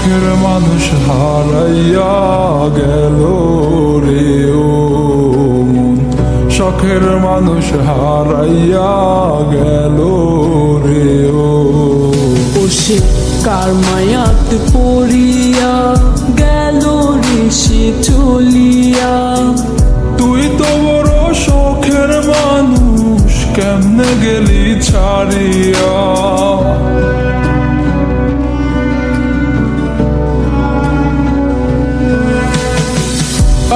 শখের মানুষ হারাইয়া গেল রে ও মন, শখের মানুষ হারাইয়া গেল রে ও। সে কার মায়াত পড়িয়া গেল রে সে চলিয়া। তুই তো বড় শখের মানুষ, কেমনে গেলি ছাড়িয়া।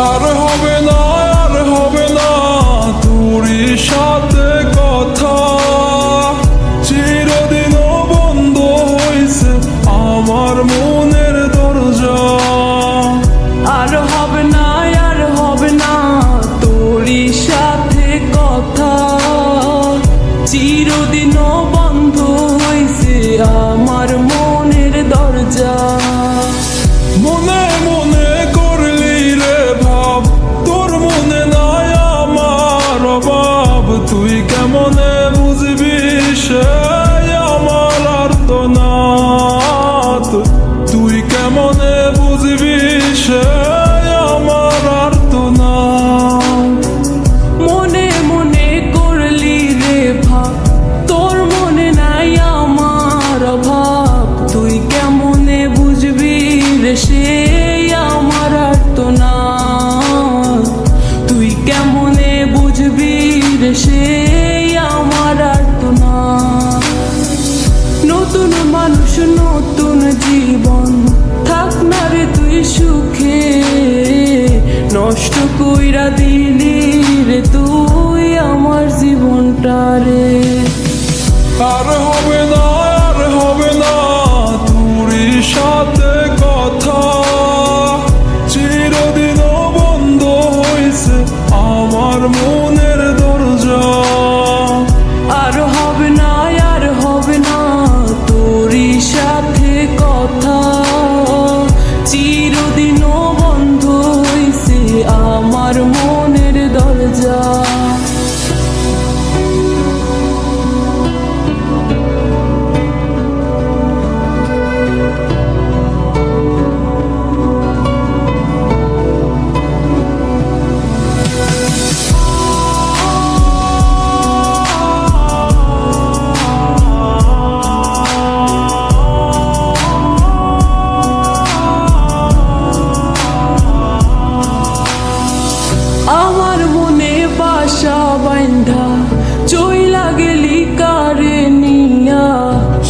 আর হবে না, আর হবে না তোরই সাথে কথা, চিরদিনও বন্ধ হইছে আমার মনের দরজা। আর হবে না, আর হবে না তোরই সাথে কথা, চিরদিনও বন্ধ হইছে আমার মনের দরজা। মনে মনে করলি রে ভাব, তোর মনে নাই আমার অভাব। তুই কেমনে বুঝবি সে আমার আর্তনাদ, তুই কেমনে বুঝবি সে আমার আর্তনাদ। মনে মনে করলি রে ভাব, তোর মনে নাই আমার অভাব। তুই কেমনে বুঝবি রে সে আমার আর্তনাদ, তুই কেমনে বুঝবি রে সে আমার আর্তনাদ। নতুন মানুষ নতুন জীবন, থাক না রে তুই সুখে, নষ্ট কইরা দিলি রে তুই আমার জীবনটা রে। আর হবে না, আর হবে না তোরই সাথে কথা, চিরদিনও বন্ধ হইছে আমার মনের দরজা। আর হবে না, আর হবে না তোরই সাথে কথা, চিরদিনও বন্ধ হইছে আমার মনের দরজা। আমার মনে বাসা বাইন্ধা চইলা গেলি কারে নিয়া,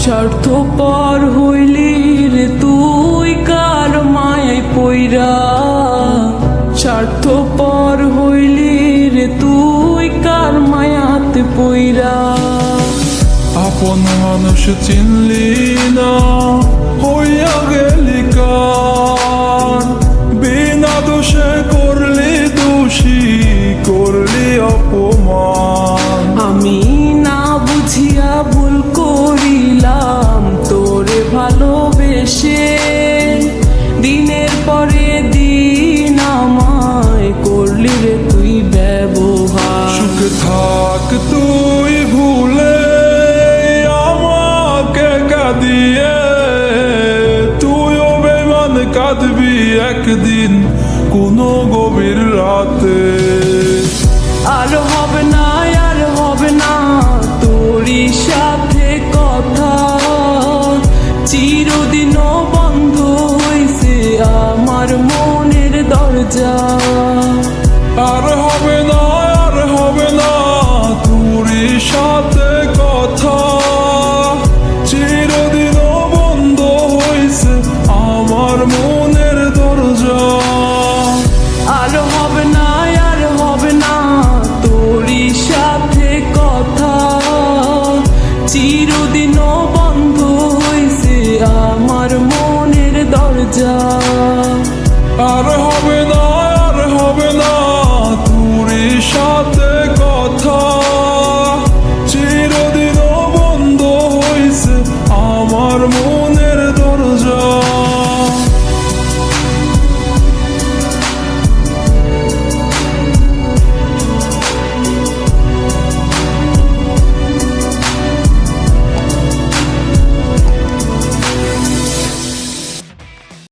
স্বার্থপর হইলি রে তুই কার মায়ায় পইরা। স্বার্থপর হইলি রে তুই কার মায়াতে পইরা। আপন মানুষ চিনলি না, হইয়া গেলি কার, বিনা দোষে করলি দোষী, করলি অপমান। আমি না বুঝিয়া ভুল করিলাম তোরে ভালোবেসে, দিনের পরে দিন আমায় করলি রে তুই ব্যবহার। সুখে থাক তুই ভুলে আমাকে কাঁদিয়ে, তুইও বেমান কাঁদবি একদিন কোনো গভীর রাতে। আর হবে না, আর হবে না তোরই সাথে কথা, চিরদিনও বন্ধ হইছে আমার মনের দরজা। আর হবে না, আর হবে না তোরই সাথে কথা, চিরদিনও বন্ধ হইছে আমার মনের দরজা। আর হবে না, আর হবে না তোরই সাথে কথা, চিরদিনও বন্ধ হইছে আমার মনের দরজা। আর হবে না, আর হবে না তোরই সাথে